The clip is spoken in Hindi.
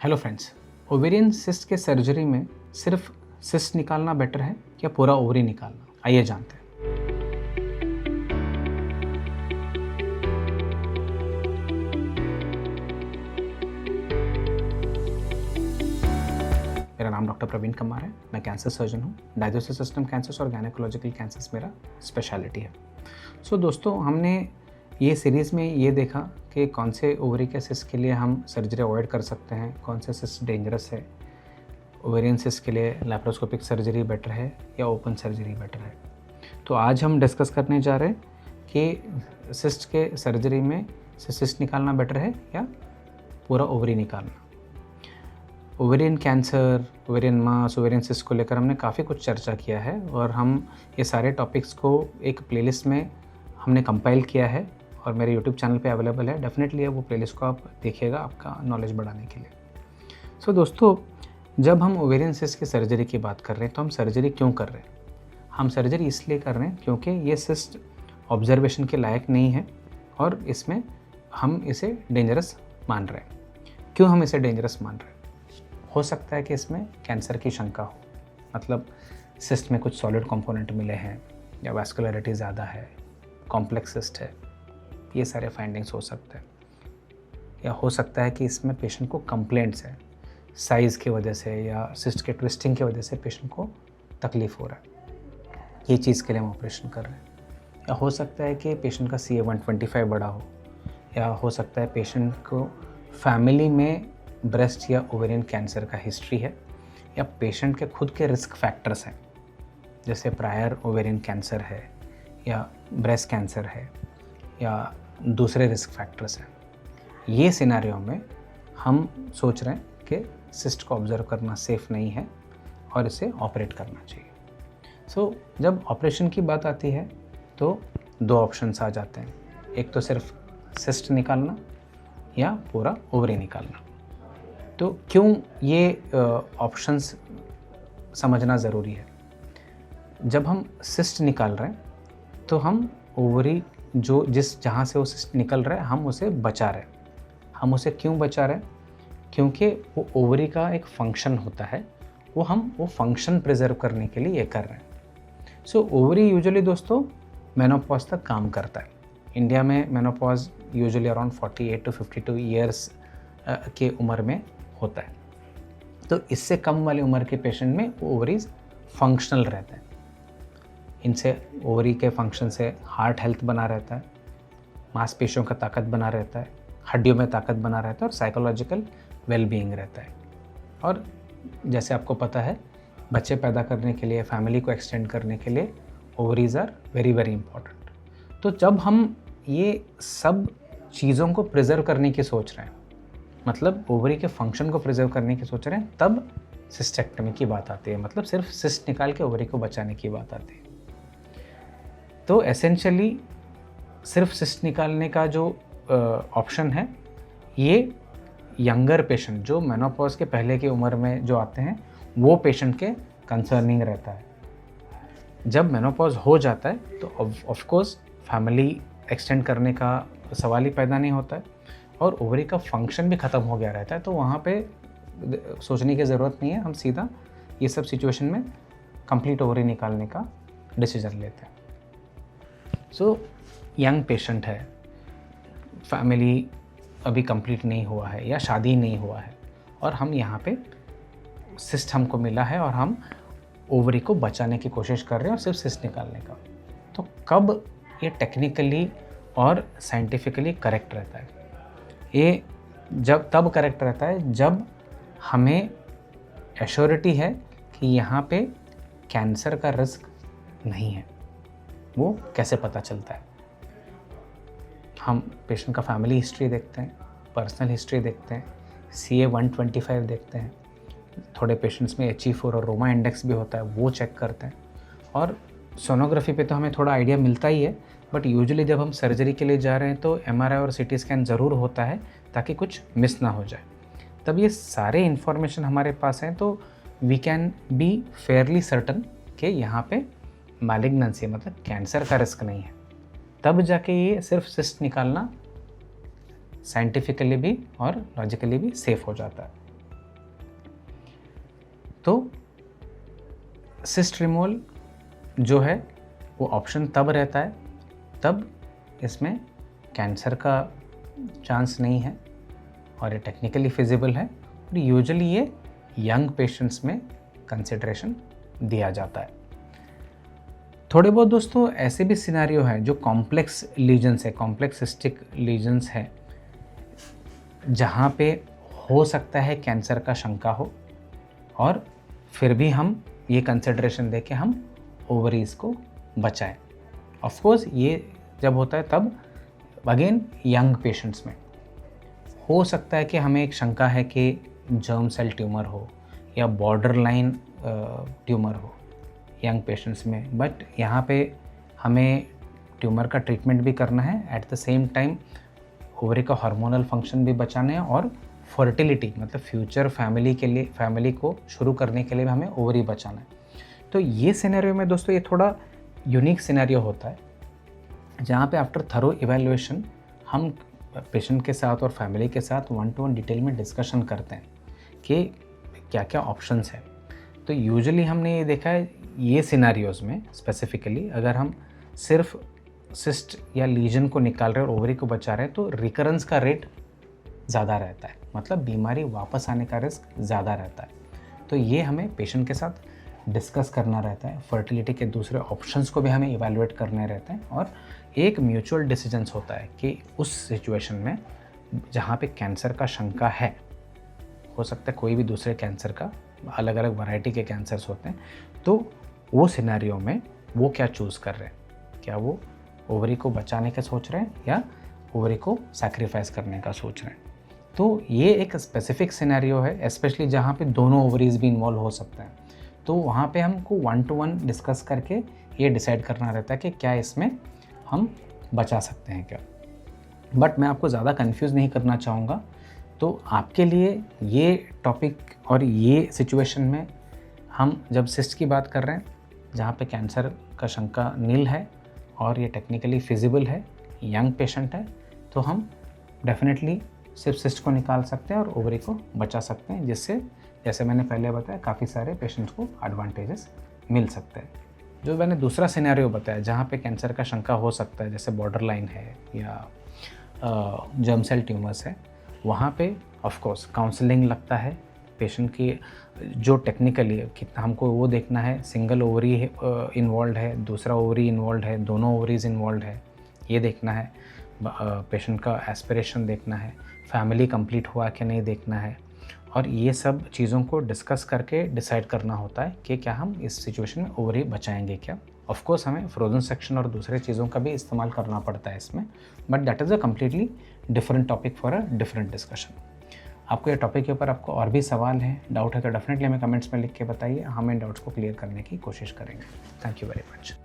हेलो फ्रेंड्स, ओवेरियन सिस्ट के सर्जरी में सिर्फ सिस्ट निकालना बेटर है या पूरा ओवरी निकालना? आइए जानते हैं। मेरा नाम डॉक्टर प्रवीण कुमार है। मैं कैंसर सर्जन हूँ। डाइजेस्टिव सिस्टम कैंसर्स और गायनेकोलॉजिकल कैंसर्स मेरा स्पेशलिटी है। दोस्तों, हमने ये सीरीज़ में ये देखा कि कौन से ओवरी के सिस्ट के लिए हम सर्जरी अवॉइड कर सकते हैं, कौन से सिस्ट डेंजरस है, ओवेरियन सिस्ट के लिए लैप्रोस्कोपिक सर्जरी बेटर है या ओपन सर्जरी बेटर है। तो आज हम डिस्कस करने जा रहे हैं कि सिस्ट के सर्जरी में सिस्ट निकालना बेटर है या पूरा ओवरी निकालना। ओवेरियन कैंसर, ओवेरियन मास, ओवेरियन सिस्ट को लेकर हमने काफ़ी कुछ चर्चा किया है और हम ये सारे टॉपिक्स को एक प्लेलिस्ट में हमने कंपाइल किया है और मेरे यूट्यूब चैनल पे अवेलेबल है। डेफिनेटली वो प्लेलिस्ट को आप देखिएगा आपका नॉलेज बढ़ाने के लिए। दोस्तों, जब हम ओवेरियन सिस्ट की सर्जरी की बात कर रहे हैं तो हम सर्जरी क्यों कर रहे हैं? हम सर्जरी इसलिए कर रहे हैं क्योंकि ये सिस्ट ऑब्जर्वेशन के लायक नहीं है और इसमें हम इसे डेंजरस मान रहे हैं। क्यों हम इसे डेंजरस मान रहे हैं? हो सकता है कि इसमें कैंसर की शंका हो, मतलब सिस्ट में कुछ सॉलिड कंपोनेंट मिले हैं या वैस्कुलरिटी ज़्यादा है, कॉम्प्लेक्स सिस्ट है, ये सारे फाइंडिंग्स हो सकते हैं। या हो सकता है कि इसमें पेशेंट को कंप्लेंट्स है, साइज़ की वजह से या सिस्ट के ट्विस्टिंग की वजह से पेशेंट को तकलीफ़ हो रहा है, ये चीज़ के लिए हम ऑपरेशन कर रहे हैं। या हो सकता है कि पेशेंट का CA-125 बड़ा हो, या हो सकता है पेशेंट को फैमिली में ब्रेस्ट या ओवेरियन कैंसर का हिस्ट्री है, या पेशेंट के खुद के रिस्क फैक्टर्स हैं, जैसे प्रायर ओवेरियन कैंसर है या ब्रेस्ट कैंसर है या दूसरे रिस्क फैक्टर्स हैं। ये सिनेरियो में हम सोच रहे हैं कि सिस्ट को ऑब्जर्व करना सेफ़ नहीं है और इसे ऑपरेट करना चाहिए। जब ऑपरेशन की बात आती है तो दो ऑप्शंस आ जाते हैं, एक तो सिर्फ सिस्ट निकालना या पूरा ओवरी निकालना। तो क्यों ये ऑप्शंस समझना ज़रूरी है? जब हम सिस्ट निकाल रहे हैं तो हम ओवरी जहाँ से वो सिस्ट निकल रहा है हम उसे बचा रहे हैं। हम उसे क्यों बचा रहे हैं? क्योंकि वो ओवरी का एक फंक्शन होता है, वो फंक्शन प्रिजर्व करने के लिए ये कर रहे हैं। ओवरी यूजुअली दोस्तों मेनोपॉज तक काम करता है। इंडिया में menopause usually around 48 to 52 years के उम्र में होता है। तो इससे कम वाली उम्र के पेशेंट में ओवरीज फंक्शनल रहते हैं। इनसे ओवरी के फंक्शन से हार्ट हेल्थ बना रहता है, मांसपेशियों का ताकत बना रहता है, हड्डियों में ताकत बना रहता है और साइकोलॉजिकल वेलबीइंग रहता है। और जैसे आपको पता है, बच्चे पैदा करने के लिए, फैमिली को एक्सटेंड करने के लिए ovaries are very very important. तो जब हम ये सब चीज़ों को प्रिजर्व करने की सोच रहे हैं, मतलब ओवरी के फंक्शन को प्रिजर्व करने की सोच रहे हैं, तब सिस्टेक्टमी की बात आती है, मतलब सिर्फ सिस्ट निकाल के ओवरी को बचाने की बात आती है। तो एसेंशियली सिर्फ सिस्ट निकालने का जो ऑप्शन है, ये यंगर पेशेंट जो मेनोपॉज के पहले की उम्र में जो आते हैं वो पेशेंट के कंसर्निंग रहता है। जब मेनोपॉज हो जाता है तो ऑफ कोर्स फैमिली एक्सटेंड करने का सवाल ही पैदा नहीं होता है और ओवरी का फंक्शन भी ख़त्म हो गया रहता है। तो वहाँ पे सोचने की ज़रूरत नहीं है, हम सीधा ये सब सिचुएशन में कंप्लीट ओवरी निकालने का डिसीजन लेते हैं। यंग पेशेंट है, फैमिली अभी कंप्लीट नहीं हुआ है या शादी नहीं हुआ है और हम यहाँ पे सिस्ट हमको मिला है और हम ओवरी को बचाने की कोशिश कर रहे हैं और सिर्फ सिस्ट निकालने का। तो कब ये टेक्निकली और साइंटिफिकली करेक्ट रहता है? ये तब करेक्ट रहता है जब हमें एश्योरिटी है कि यहाँ पे कैंसर का रिस्क नहीं है। वो कैसे पता चलता है? हम पेशेंट का फैमिली हिस्ट्री देखते हैं, पर्सनल हिस्ट्री देखते हैं, CA-125 देखते हैं, थोड़े पेशेंट्स में HE4 और रोमा इंडेक्स भी होता है, वो चेक करते हैं। और सोनोग्राफी पे तो हमें थोड़ा आइडिया मिलता ही है, बट यूजुअली जब हम सर्जरी के लिए जा रहे हैं तो MRI और CT स्कैन ज़रूर होता है ताकि कुछ मिस ना हो जाए। तब ये सारे इन्फॉर्मेशन हमारे पास हैं तो we can be fairly certain कि यहाँ पे मैलिग्नेंसी मतलब कैंसर का रिस्क नहीं है। तब जाके ये सिर्फ सिस्ट निकालना साइंटिफिकली भी और लॉजिकली भी सेफ हो जाता है। तो सिस्ट रिमूवल जो है वो ऑप्शन तब रहता है तब इसमें कैंसर का चांस नहीं है और ये टेक्निकली फिजिबल है और यूजुअली ये यंग पेशेंट्स में कंसिडरेशन दिया जाता है। थोड़े बहुत दोस्तों ऐसे भी सिनेरियो हैं जो कॉम्प्लेक्स लीजन्स है, कॉम्प्लेक्स सिस्टिक लीजन्स है, जहाँ पे हो सकता है कैंसर का शंका हो और फिर भी हम ये कंसिडरेशन दे के हम ओवरीज को बचाएं। ऑफ कोर्स ये जब होता है तब अगेन यंग पेशेंट्स में हो सकता है कि हमें एक शंका है कि जर्म सेल ट्यूमर हो या बॉर्डर लाइन ट्यूमर हो यंग पेशेंट्स में, बट यहाँ पे हमें ट्यूमर का ट्रीटमेंट भी करना है, at the same time ovary का हार्मोनल फंक्शन भी बचाना है और फर्टिलिटी मतलब फ्यूचर फैमिली के लिए, फैमिली को शुरू करने के लिए भी हमें ओवरी बचाना है। तो ये सिनेरियो में दोस्तों ये थोड़ा यूनिक सिनेरियो होता है जहाँ पे आफ्टर थरो इवैल्यूएशन हम पेशेंट के साथ और फैमिली के साथ 1-to-1 डिटेल में डिस्कशन करते हैं कि क्या क्या ऑप्शंस हैं। तो यूजुअली हमने ये देखा है ये सिनेरियोज़ में स्पेसिफिकली अगर हम सिर्फ सिस्ट या लीजन को निकाल रहे हैं और ओवरी को बचा रहे हैं तो रिकरेंस का रेट ज़्यादा रहता है, मतलब बीमारी वापस आने का रिस्क ज़्यादा रहता है। तो ये हमें पेशेंट के साथ डिस्कस करना रहता है, फर्टिलिटी के दूसरे ऑप्शंस को भी हमें इवैल्यूएट करने रहते हैं और एक म्यूचुअल डिसीजंस होता है कि उस सिचुएशन में जहाँ पे कैंसर का शंका है, हो सकता है कोई भी दूसरे कैंसर का, अलग अलग वैरायटी के कैंसर्स होते हैं, तो वो सिनेरियो में वो क्या चूज़ कर रहे हैं, क्या वो ओवरी को बचाने का सोच रहे हैं या ओवरी को सैक्रिफाइस करने का सोच रहे हैं। तो ये एक स्पेसिफिक सिनेरियो है, स्पेशली जहाँ पे दोनों ओवरीज भी इन्वॉल्व हो सकते हैं। तो वहाँ पे हमको 1-to-1 डिस्कस करके ये डिसाइड करना रहता है कि क्या इसमें हम बचा सकते हैं क्या। बट मैं आपको ज़्यादा कंफ्यूज नहीं करना चाहूँगा, तो आपके लिए ये टॉपिक और ये सिचुएशन में हम जब सिस्ट की बात कर रहे हैं जहाँ पे कैंसर का शंका नील है और ये टेक्निकली फिजिबल है, यंग पेशेंट है, तो हम डेफिनेटली सिर्फ सिस्ट को निकाल सकते हैं और ओवरी को बचा सकते हैं, जिससे जैसे मैंने पहले बताया काफ़ी सारे पेशेंट्स को एडवांटेजेस मिल सकते हैं। जो मैंने दूसरा सिनेरियो बताया जहाँ पे कैंसर का शंका हो सकता है, जैसे बॉर्डर लाइन है या जर्म सेल ट्यूमर्स है, वहाँ पे ऑफ कोर्स काउंसलिंग लगता है पेशेंट की, जो टेक्निकली कितना हमको वो देखना है, सिंगल ओवरी इन्वॉल्व है, दूसरा ओवरी इन्वॉल्व है, दोनों ओवरीज इन्वॉल्व है, ये देखना है, पेशेंट का एस्पिरेशन देखना है, फैमिली कंप्लीट हुआ कि नहीं देखना है, और ये सब चीज़ों को डिस्कस करके डिसाइड करना होता है कि क्या हम इस सिचुएशन में ओवरी बचाएंगे क्या। ऑफ कोर्स हमें फ्रोजन सेक्शन और दूसरे चीज़ों का भी इस्तेमाल करना पड़ता है इसमें, but that is a completely different topic for a different discussion. आपको ये टॉपिक के ऊपर आपको और भी सवाल हैं, डाउट है तो डेफिनेटली हमें कमेंट्स में लिख के बताइए, हम इन डाउट्स को क्लियर करने की कोशिश करेंगे। Thank you very much.